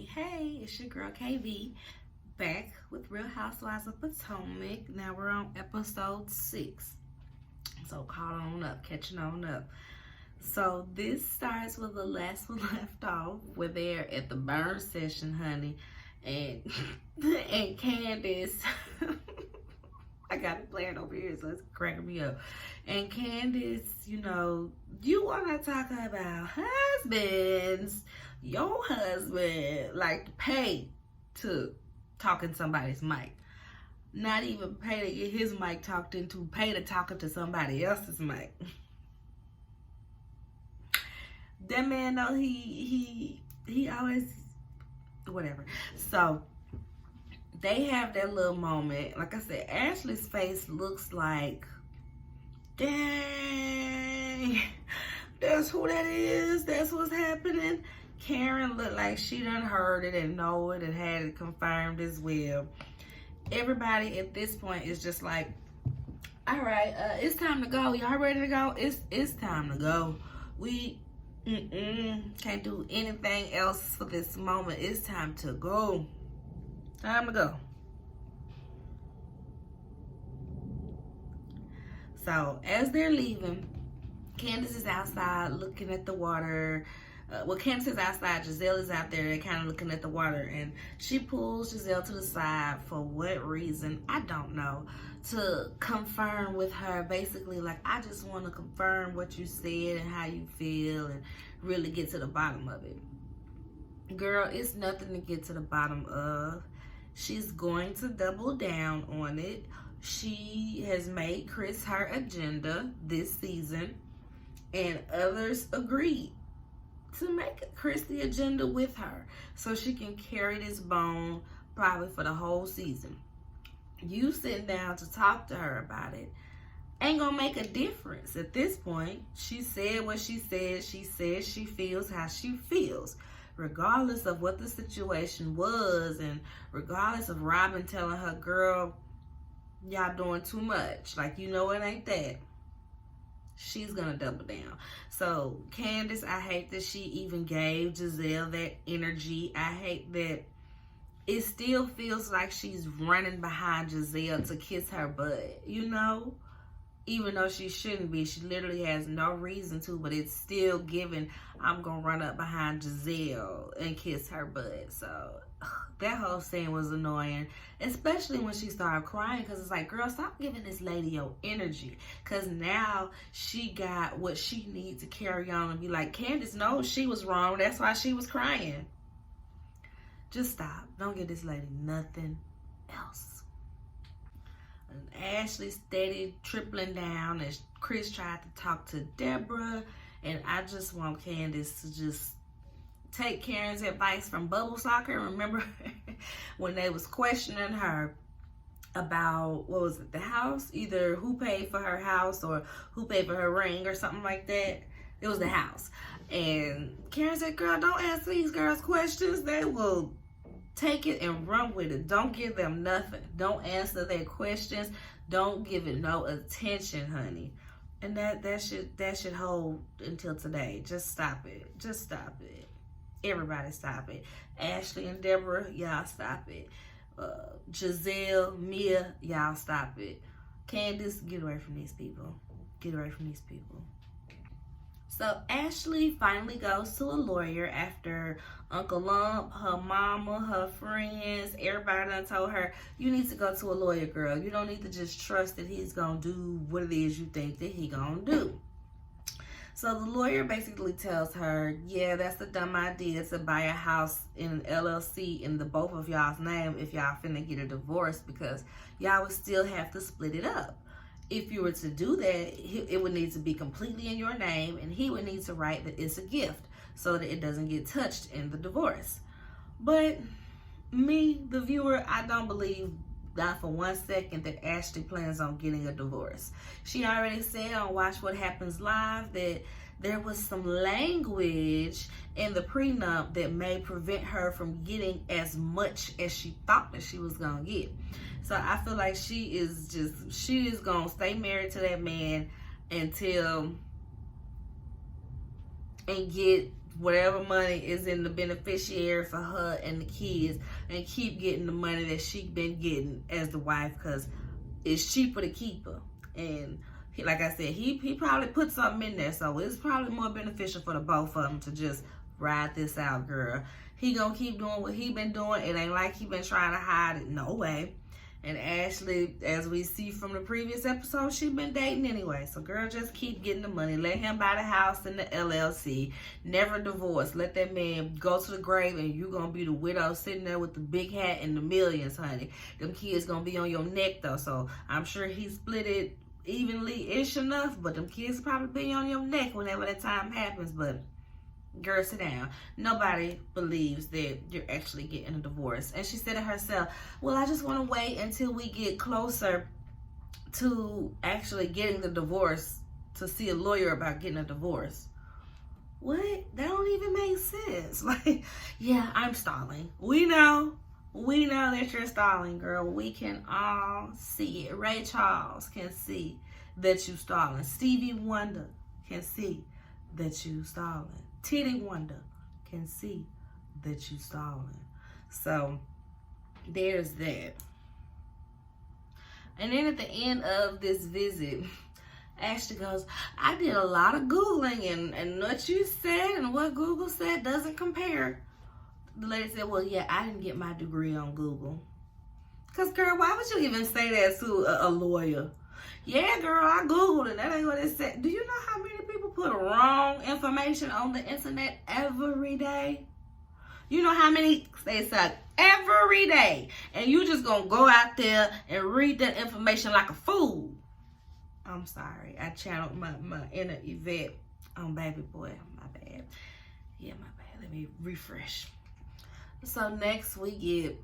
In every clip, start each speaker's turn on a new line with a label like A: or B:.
A: Hey, it's your girl KV back with Real Housewives of Potomac. Now we're on episode 6. So call on up, catching on up. So this starts with the last one left off where they're at the burn session, honey. And and Candace I got it playing over here, so it's cracking me up. And Candace, you want to talk about husbands. Your husband, like, pay to talk in somebody's mic. Not even pay to get his mic talked into, pay to talk into somebody else's mic. That man, though, he always, whatever. So, they have that little moment. Like I said, Ashley's face looks like, dang, that's who that is. That's what's happening. Karen looked like she done heard it and know it and had it confirmed as well. Everybody at this point is just like, all right, it's time to go. Y'all ready to go? It's time to go. We can't do anything else for this moment. It's time to go. Time to go. So as they're leaving, Candace is outside looking at the water. Candace is outside, Giselle is out there kind of looking at the water, and she pulls Giselle to the side for what reason, I don't know, to confirm with her, basically like, I just want to confirm what you said and how you feel and really get to the bottom of it. Girl, it's nothing to get to the bottom of. She's going to double down on it. She has made Chris her agenda this season, and others agreed to make Chris the agenda with her so she can carry this bone probably for the whole season. You sitting down to talk to her about it ain't gonna make a difference at this point. She said what she said. She says she feels how she feels, regardless of what the situation was, and regardless of Robin telling her, girl, y'all doing too much. Like, it ain't that. She's gonna double down. So Candace, I hate that she even gave Giselle that energy. I hate that it still feels like she's running behind Giselle to kiss her butt, even though she shouldn't be. She literally has no reason to, but it's still giving, I'm gonna run up behind Giselle and kiss her butt. So that whole scene was annoying, especially when she started crying, because it's like, girl, stop giving this lady your energy, because now she got what she needs to carry on and be like, Candace knows she was wrong, that's why she was crying. Just stop. Don't give this lady nothing else. And Ashley steady tripling down as Chris tried to talk to Deborah, and I just want Candace to just take Karen's advice from Bubble Soccer. Remember when they was questioning her about, what was it, the house? Either who paid for her house or who paid for her ring or something like that. It was the house. And Karen said, girl, don't answer these girls' questions. They will take it and run with it. Don't give them nothing. Don't answer their questions. Don't give it no attention, honey. And that should hold until today. Just stop it. Just stop it. Everybody stop it. Ashley and Deborah, y'all stop it. Giselle, Mia, y'all stop it. Candace, get away from these people. Get away from these people. So Ashley finally goes to a lawyer after Uncle Lump, her mama, her friends, everybody done told her, you need to go to a lawyer, girl. You don't need to just trust that he's going to do what it is you think that he going to do. So the lawyer basically tells her, yeah, that's a dumb idea to buy a house in an LLC in the both of y'all's name if y'all finna get a divorce, because y'all would still have to split it up. If you were to do that, it would need to be completely in your name, and he would need to write that it's a gift so that it doesn't get touched in the divorce. But me, the viewer, I don't believe not for 1 second that Ashley plans on getting a divorce. She already said on Watch What Happens Live that there was some language in the prenup that may prevent her from getting as much as she thought that she was gonna get. So I feel like she is gonna stay married to that man until and get whatever money is in the beneficiary for her and the kids, and keep getting the money that she been getting as the wife, because it's cheaper to keep her. And like I said, he probably put something in there, so it's probably more beneficial for the both of them to just ride this out, girl. He gonna keep doing what he been doing. It ain't like he been trying to hide it, no way. And Ashley, as we see from the previous episode, she been dating anyway. So girl, just keep getting the money. Let him buy the house and the LLC. Never divorce. Let that man go to the grave, and you gonna be the widow sitting there with the big hat and the millions, honey. Them kids gonna be on your neck though. So I'm sure he split it evenly-ish enough, but them kids probably be on your neck whenever that time happens. But girl, sit down. Nobody believes that you're actually getting a divorce. And she said it herself, well, I just want to wait until we get closer to actually getting the divorce to see a lawyer about getting a divorce. What? That don't even make sense. Like, yeah, I'm stalling. We know that you're stalling, girl. We can all see it. Ray Charles can see that you stalling. Stevie Wonder can see that you stalling. Titty Wonder can see that you stalling. So there's that. And then at the end of this visit, Ashley goes, I did a lot of Googling, and what you said and what Google said doesn't compare. The lady said, well, yeah, I didn't get my degree on Google. Because, girl, why would you even say that to a lawyer? Yeah, girl, I Googled it. That ain't what it said. Do you know how many people put wrong information on the internet every day? You know how many they suck every day. And you just gonna go out there and read that information like a fool. I'm sorry. I channeled my inner Yvette on baby boy. My bad. Yeah, my bad. Let me refresh. So next we get,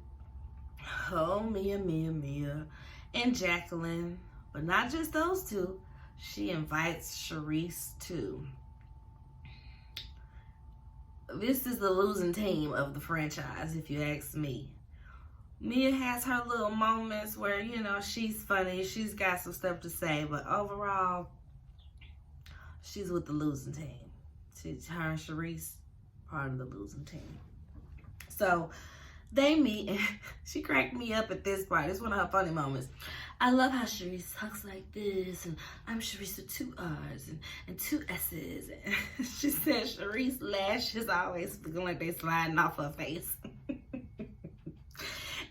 A: Mia, and Jacqueline. But not just those two. She invites Sharice too. This is the losing team of the franchise, if you ask me. Mia has her little moments where, you know, she's funny. She's got some stuff to say. But overall, she's with the losing team. Her and Sharice, part of the losing team. So they meet, and she cracked me up at this part. It's one of her funny moments. I love how Sharice talks like this, and I'm Sharice with 2 R's and 2 S's. And she said Sharice lashes always looking like they sliding off her face.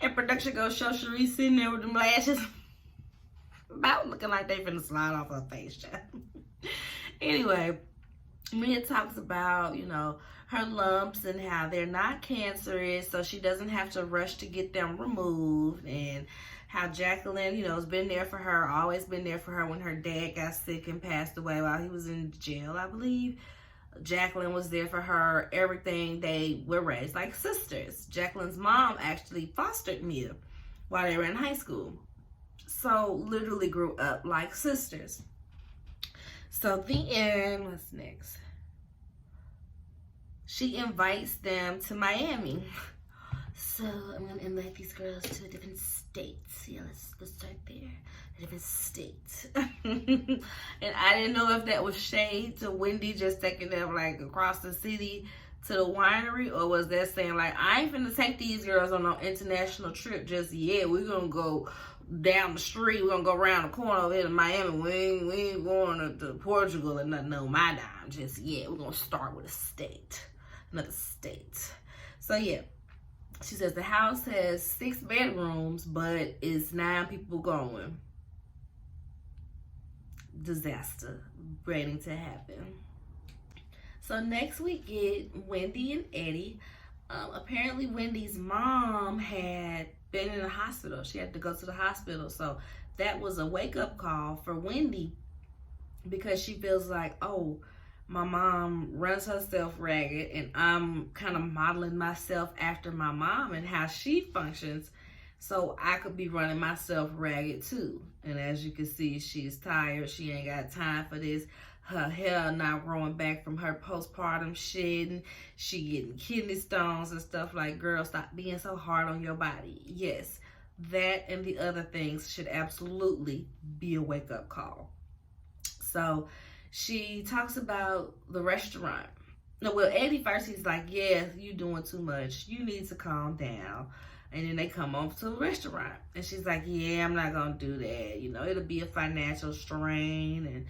A: And production goes show Sharice sitting there with them lashes about looking like they finna slide off her face, child. Anyway, Mia talks about, you know, her lumps and how they're not cancerous, so she doesn't have to rush to get them removed, and how Jacqueline, you know, has been there for her, always been there for her when her dad got sick and passed away while he was in jail, I believe. Jacqueline was there for her, everything. They were raised like sisters. Jacqueline's mom actually fostered Mia while they were in high school. So literally grew up like sisters. So then, what's next? She invites them to Miami. So I'm gonna invite these girls to a different state. Yeah, let's start there. A different state. And I didn't know if that was shade to Wendy just taking them like across the city to the winery, or was that saying like, I ain't finna take these girls on no international trip just yet. We're gonna go down the street. We're gonna go around the corner over here to Miami. We ain't going to Portugal or nothing on my dime just yet. We're gonna start with a state. Another state. So yeah. She says the house has 6 bedrooms, but it's 9 people going. Disaster waiting to happen. So next we get Wendy and Eddie. Apparently Wendy's mom had been in the hospital. She had to go to the hospital. So that was a wake-up call for Wendy, because she feels like, oh, my mom runs herself ragged, and I'm kind of modeling myself after my mom and how she functions, so I could be running myself ragged too. And as you can see, she's tired. She ain't got time for this. Her hair not growing back from her postpartum shedding. She getting kidney stones and stuff. Like, girl, stop being so hard on your body. Yes, that and the other things should absolutely be a wake-up call. So she talks about the restaurant No, well, Eddie first, he's like, yeah, you doing too much. You need to calm down. And then they come over to the restaurant. And she's like, yeah, I'm not going to do that. You know, it'll be a financial strain. And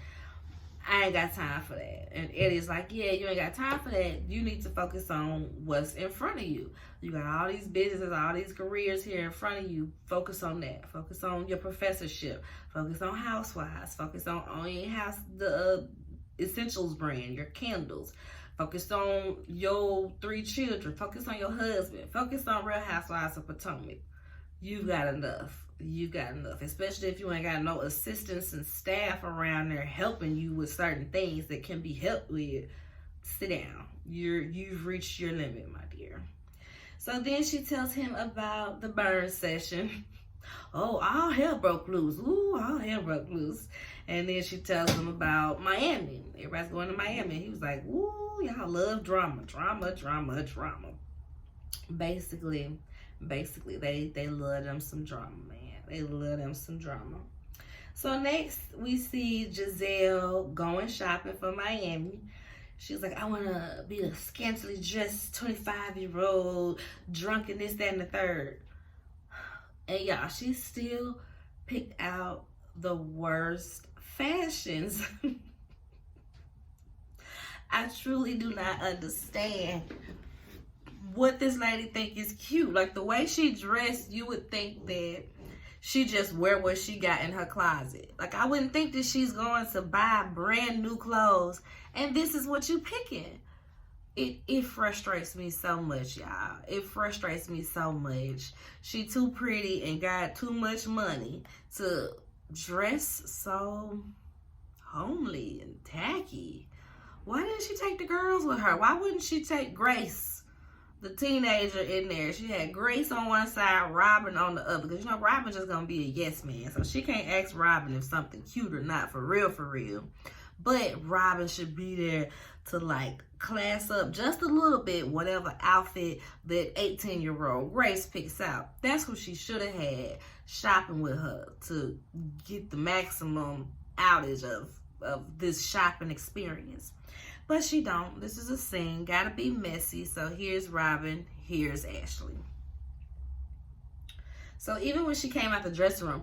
A: I ain't got time for that. And Eddie's like, yeah, you ain't got time for that. You need to focus on what's in front of you. You got all these businesses, all these careers here in front of you. Focus on that. Focus on your professorship. Focus on Housewives. Focus on owning house, the Essentials brand, your candles. Focus on your 3 children. Focus on your husband. Focus on Real Housewives of Potomac. You've got enough. You've got enough. Especially if you ain't got no assistants and staff around there helping you with certain things that can be helped with. Sit down. You've reached your limit, my dear. So then she tells him about the burn session. Oh, all hell broke loose. Ooh, all hell broke loose. And then she tells him about Miami. Everybody's going to Miami. He was like, ooh, y'all love drama. Drama. Basically, they love them some drama, man. They love them some drama. So next, we see Giselle going shopping for Miami. She's like, I want to be a scantily dressed 25-year-old, drunk and this, that, and the third. And y'all, she still picked out the worst fashions. I truly do not understand what this lady think is cute. Like, the way she dressed, you would think that she just wear what she got in her closet. Like, I wouldn't think that she's going to buy brand new clothes and this is what you picking. It frustrates me so much, y'all. It frustrates me so much. She too pretty and got too much money to dress so homely and tacky. Why didn't she take the girls with her? Why wouldn't she take Grace, the teenager, in there? She had Grace on one side, Robin on the other. Because, you know, Robin's just going to be a yes man. So she can't ask Robin if something cute or not, for real, for real. But Robin should be there to, like, class up just a little bit whatever outfit that 18-year-old Grace picks out. That's who she should have had shopping with her to get the maximum outage of this shopping experience. But she don't. This is a scene. Gotta be messy. So here's Robin. Here's Ashley. So even when she came out the dressing room,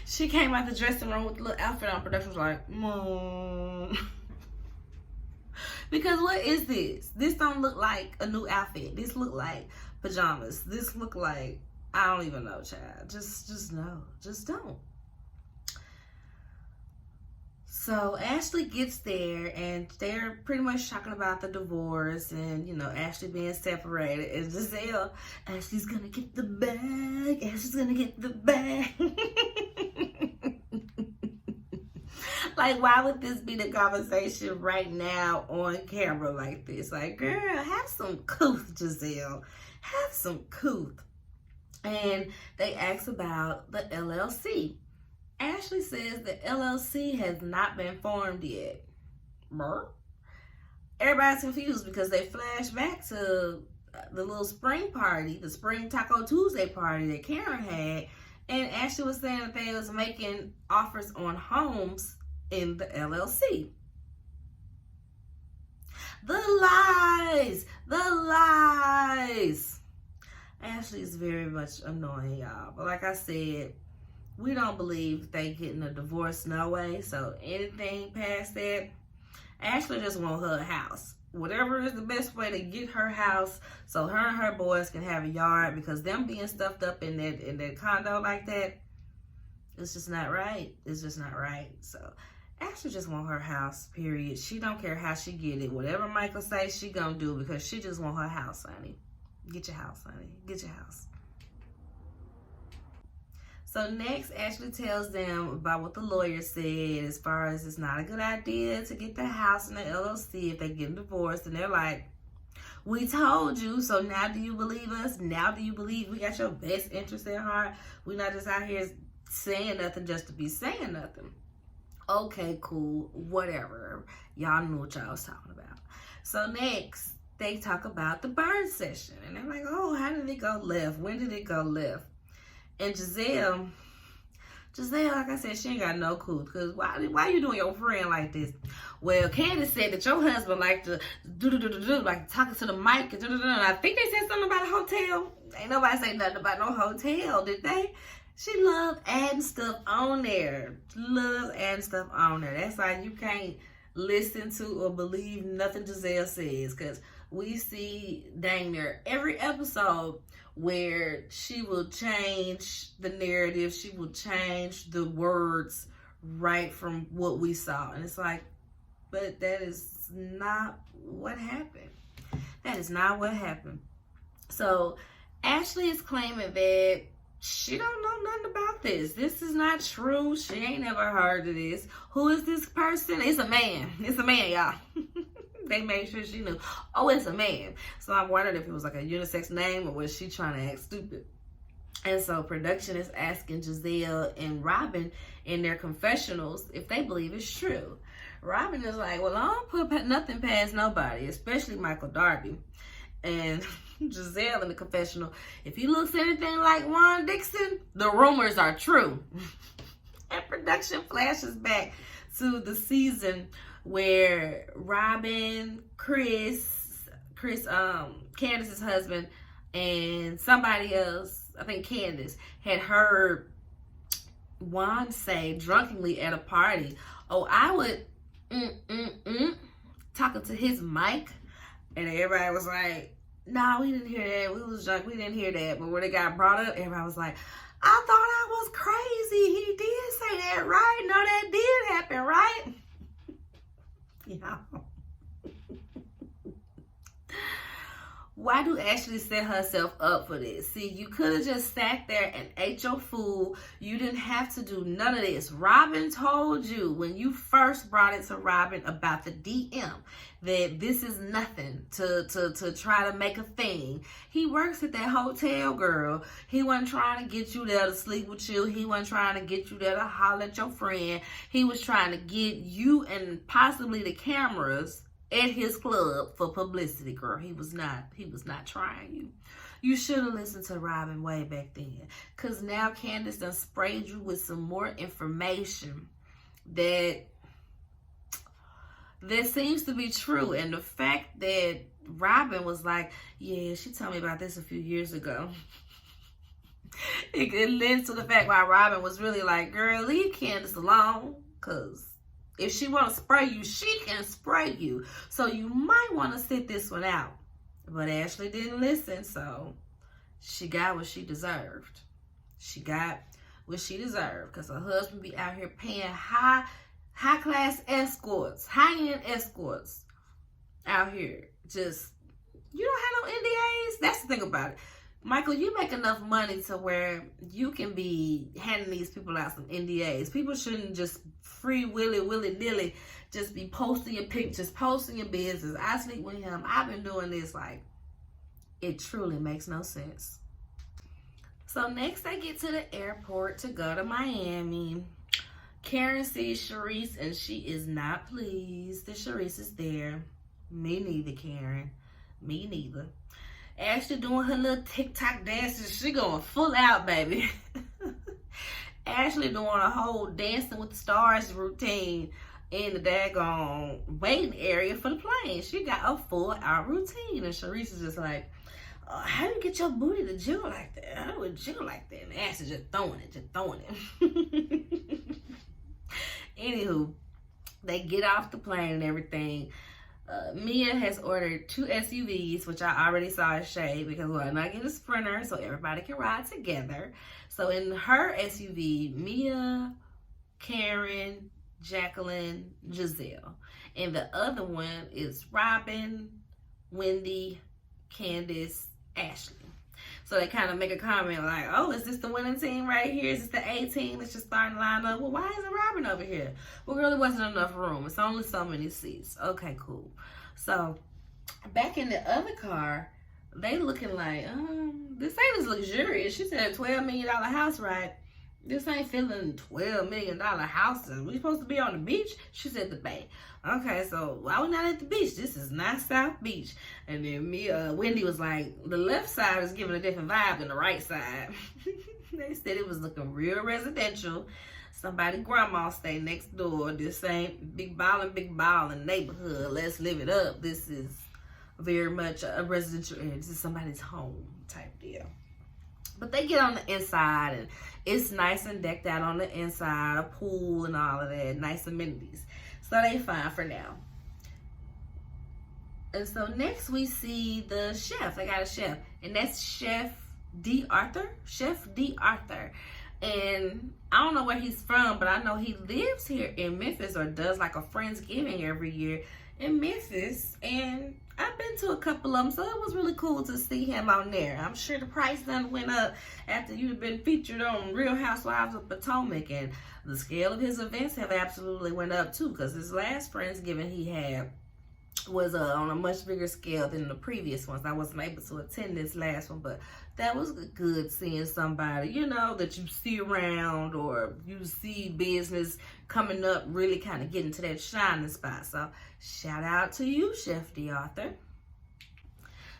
A: she came out the dressing room with the little outfit on. Production was like, Mom. Because what is this? This don't look like a new outfit. This look like pajamas. This look like, I don't even know, child. Just no. Just don't. So Ashley gets there and they're pretty much talking about the divorce and, you know, Ashley being separated. And Giselle, Ashley's gonna get the bag. Ashley's gonna get the bag. Like, why would this be the conversation right now on camera like this? Like, girl, have some couth, Giselle. Have some couth. And they ask about the LLC. Ashley says the LLC has not been formed yet. Everybody's confused because they flash back to the little spring party, the spring Taco Tuesday party that Karen had. And Ashley was saying that they was making offers on homes in the LLC. The lies! The lies! Ashley is very much annoying, y'all. But like I said, we don't believe they getting a divorce, no way. So anything past that, Ashley just want her house. Whatever is the best way to get her house so her and her boys can have a yard, because them being stuffed up in that condo like that, it's just not right. It's just not right. So Ashley just want her house, period. She don't care how she get it. Whatever Michael says, she gonna do, because she just want her house, honey. Get your house, honey. Get your house. So next, Ashley tells them about what the lawyer said as far as it's not a good idea to get the house in the LLC if they get divorced. And they're like, we told you, so now do you believe us? Now do you believe we got your best interest at heart? We're not just out here saying nothing just to be saying nothing. Okay, cool, whatever. Y'all knew what y'all was talking about. So next, they talk about the burn session. And they're like, oh, how did it go left? When did it go left? And Giselle, like I said, she ain't got no clue. Because why you doing your friend like this? well, Candace said that your husband liked to like talking to the mic and I think they said something about a hotel. Ain't nobody say nothing about no hotel, did they? She loved adding stuff on there. Loves adding stuff on there. That's why you can't listen to or believe nothing Giselle says, because we see dang near every episode where she will change the narrative. She will change the words right from what we saw. And it's like, but that is not what happened. That is not what happened. So Ashley is claiming that she don't know nothing about this. This is not true. She ain't never heard of this. Who is this person? It's a man. It's a man, y'all. They made sure she knew. Oh, it's a man. So I'm wondering if it was like a unisex name or was she trying to act stupid? And so production is asking Giselle and Robin in their confessionals if they believe it's true. Robin is like, well, I don't put nothing past nobody, especially Michael Darby. And Giselle in the confessional, if he looks anything like Ron Dixon, the rumors are true. And production flashes back to the season where Robin, Candace's husband, and somebody else, I think Candace, had heard Juan say drunkenly at a party, oh, I would talking to his mic. And everybody was like, no, we didn't hear that. We was drunk. We didn't hear that. But when it got brought up, everybody was like, I thought I was crazy. He did say that, right? No, that did happen, right? Yeah. Why do Ashley set herself up for this? See, you could have just sat there and ate your food. You didn't have to do none of this. Robin told you when you first brought it to Robin about the DM that this is nothing to try to make a thing. He works at that hotel, girl. He wasn't trying to get you there to sleep with you. He wasn't trying to get you there to holler at your friend. He was trying to get you and possibly the cameras at his club for publicity, girl. He was not trying you. You should have listened to Robin way back then. Because now Candace done sprayed you with some more information that seems to be true. And the fact that Robin was like, yeah, she told me about this a few years ago. It led to the fact why Robin was really like, girl, leave Candace alone. Because if she want to spray you, she can spray you. So you might want to sit this one out. But Ashley didn't listen, so she got what she deserved. She got what she deserved. Because her husband be out here paying high-class escorts, high-end escorts out here. Just, you don't have no NDAs? That's the thing about it. Michael, you make enough money to where you can be handing these people out some NDAs. People shouldn't just willy-nilly just be posting your pictures, posting your business. I sleep with him. I've been doing this. Like, it truly makes no sense. So next they get to the airport to go to Miami. Karen sees Sharice and she is not pleased that Sharice is there. Me neither, Karen. Me neither. Ashley doing her little TikTok dances. She going full out, baby. Ashley doing a whole Dancing with the Stars routine in the daggone waiting area for the plane. She got a full out routine. And Sharice is just like, how do you get your booty to jiggle like that? How do it jiggle like that? And Ashley just throwing it. Anywho, they get off the plane and everything. Mia has ordered 2 SUVs, which I already saw as shade because we're not getting a Sprinter, so everybody can ride together. So in her SUV, Mia, Karen, Jacqueline, Giselle. And the other one is Robin, Wendy, Candace, Ashley. So they kind of make a comment like, oh, is this the winning team right here? Is this the A team? Let's just start and line up. Well, why isn't Robin over here? Well, really wasn't enough room. It's only so many seats. Okay, cool. So back in the other car, they looking like, this ain't as luxurious. She said a $12 million house, right? This ain't feeling $12 million houses. We supposed to be on the beach? She said the bay. Okay, so why we not at the beach? This is not South Beach. And then Wendy was like, the left side is giving a different vibe than the right side. They said it was looking real residential. Somebody grandma stay next door. This ain't big ballin' neighborhood. Let's live it up. This is very much a residential area. This is somebody's home type deal. But they get on the inside, and it's nice and decked out on the inside, a pool and all of that, nice amenities. So they fine for now. And so next we see the chef. They got a chef, and that's Chef D. Arthur. Chef D. Arthur. And I don't know where he's from, but I know he lives here in Memphis, or does like a Friendsgiving every year in Memphis. And I've been to a couple of them, so it was really cool to see him on there. I'm sure the price done went up after you've been featured on Real Housewives of Potomac, and the scale of his events have absolutely went up too, because his last Friendsgiving he had was on a much bigger scale than the previous ones. I wasn't able to attend this last one, but that was good seeing somebody, you know, that you see around, or you see business coming up, really kind of getting to that shining spot. So shout out to you, Chef D. Arthur.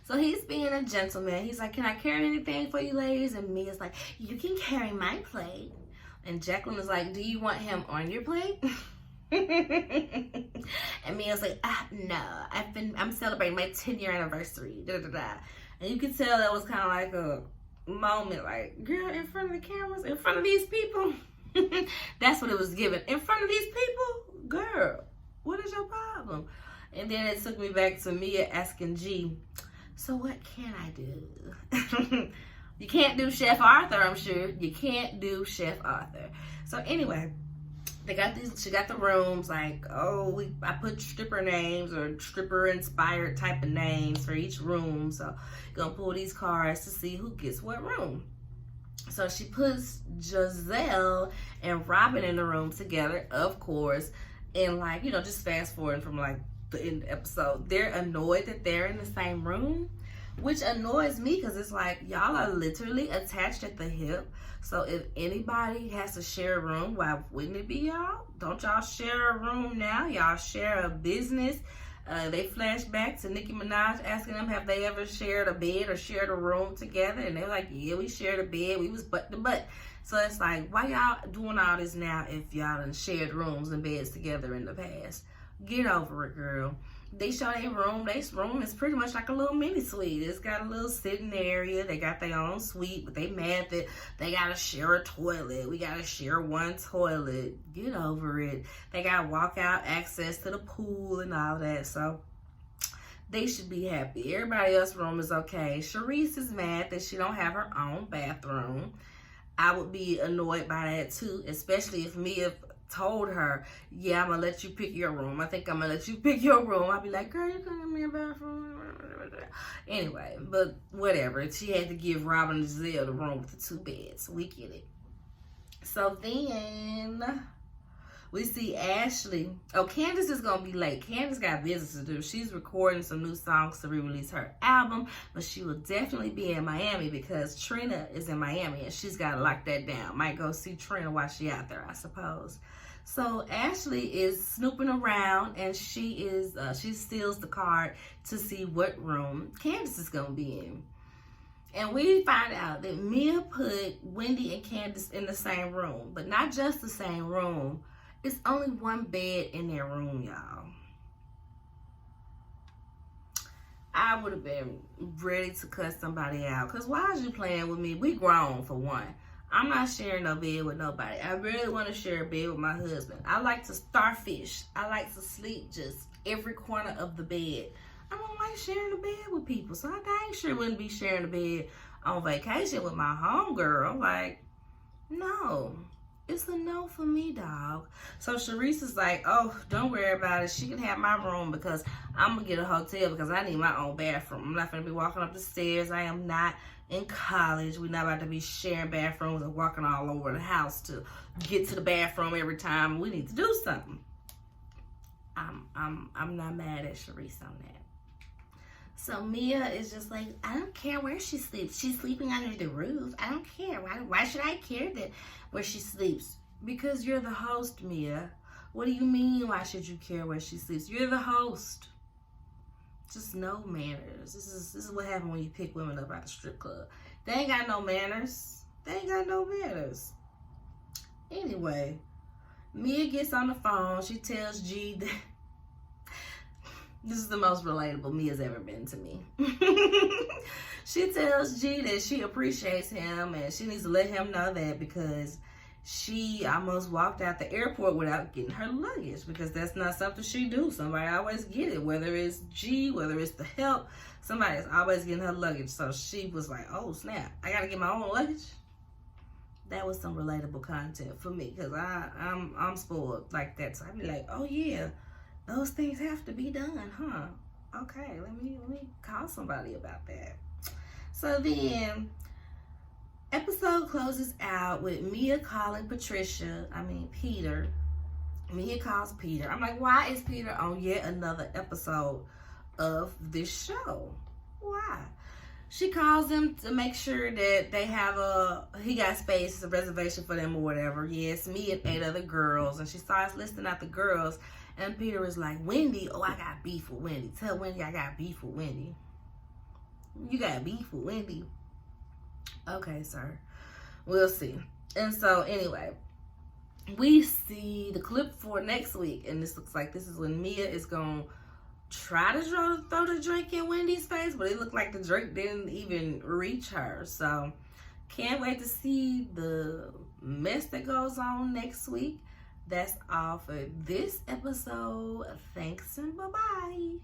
A: So he's being a gentleman. He's like, can I carry anything for you ladies? And Mia's like, you can carry my plate. And Jacqueline is like, do you want him on your plate? And Mia's like, no, I'm celebrating my 10-year anniversary. Da, da, da. And you could tell that was kind of like a moment, like, girl, in front of the cameras, in front of these people. That's what it was given. In front of these people, girl, what is your problem? And then it took me back to Mia asking G, so what can I do? You can't do Chef Arthur, I'm sure. You can't do Chef Arthur. So anyway, they got these. She got the rooms like, oh, I put stripper names or stripper inspired type of names for each room. So gonna pull these cards to see who gets what room. So she puts Giselle and Robin in the room together, of course, and like, you know, just fast forwarding from like the end of the episode, they're annoyed that they're in the same room, which annoys me because it's like, y'all are literally attached at the hip. So if anybody has to share a room, why wouldn't it be y'all? Don't y'all share a room now? Y'all share a business. They flash back to Nicki Minaj asking them, have they ever shared a bed or shared a room together? And they're like, yeah, we shared a bed. We was butt to butt. So it's like, why y'all doing all this now if y'all done shared rooms and beds together in the past? Get over it, girl. They show their room. Their room is pretty much like a little mini suite. It's got a little sitting area. They got their own suite, but they mad that they gotta share a toilet. We gotta share one toilet. Get over it. They got walkout access to the pool and all that. So they should be happy. Everybody else's room is okay. Charisse is mad that she don't have her own bathroom. I would be annoyed by that too, especially if Mia told her, yeah, I'm gonna let you pick your room. I think I'm gonna let you pick your room. I'd be like, girl, you couldn't give me a bathroom. Anyway, but whatever. She had to give Robin and Giselle the room with the 2 beds. We get it. So then we see Ashley. Oh, Candace is gonna be late. Candace got business to do. She's recording some new songs to re-release her album, but she will definitely be in Miami because Trina is in Miami and she's gotta lock that down. Might go see Trina while she out there, I suppose. So Ashley is snooping around and she steals the card to see what room Candace is gonna be in. And we find out that Mia put Wendy and Candace in the same room, but not just the same room. It's only 1 bed in their room, y'all. I would have been ready to cut somebody out. Because why is you playing with me? We grown, for one. I'm not sharing no bed with nobody. I really want to share a bed with my husband. I like to starfish. I like to sleep just every corner of the bed. I don't like sharing a bed with people. So I dang sure wouldn't be sharing a bed on vacation with my homegirl. Like, no. It's a no for me, dog. So Charisse is like, oh, don't worry about it. She can have my room because I'm going to get a hotel because I need my own bathroom. I'm not going to be walking up the stairs. I am not in college. We're not about to be sharing bathrooms and walking all over the house to get to the bathroom every time we need to do something. I'm not mad at Charisse on that. So Mia is just like, I don't care where she sleeps. She's sleeping under the roof. I don't care. Why should I care that where she sleeps? Because you're the host, Mia. What do you mean, why should you care where she sleeps? You're the host. Just no manners. This is what happens when you pick women up out the strip club. They ain't got no manners. They ain't got no manners. Anyway, Mia gets on the phone. She tells G that this is the most relatable Mia's ever been to me. She tells G that she appreciates him and she needs to let him know that because she almost walked out the airport without getting her luggage, because that's not something she do. Somebody always get it, whether it's G, whether it's the help, somebody's always getting her luggage. So she was like, oh snap, I gotta get my own luggage. That was some relatable content for me, because I'm spoiled like that. So I'd be like, oh yeah, those things have to be done, huh? Okay, let me call somebody about that. So then episode closes out with Mia calling Peter. Mia calls Peter. I'm like, why is Peter on yet another episode of this show? Why? She calls him to make sure that they have he got space, a reservation for them or whatever. Yes, me and 8 other girls. And she starts listing out the girls. And Peter is like, Wendy, oh, I got beef with Wendy. Tell Wendy I got beef with Wendy. You got beef with Wendy? Okay, sir. We'll see. And so, anyway, we see the clip for next week. And this looks like this is when Mia is going to try to throw the drink in Wendy's face. But it looked like the drink didn't even reach her. So, can't wait to see the mess that goes on next week. That's all for this episode. Thanks and bye-bye.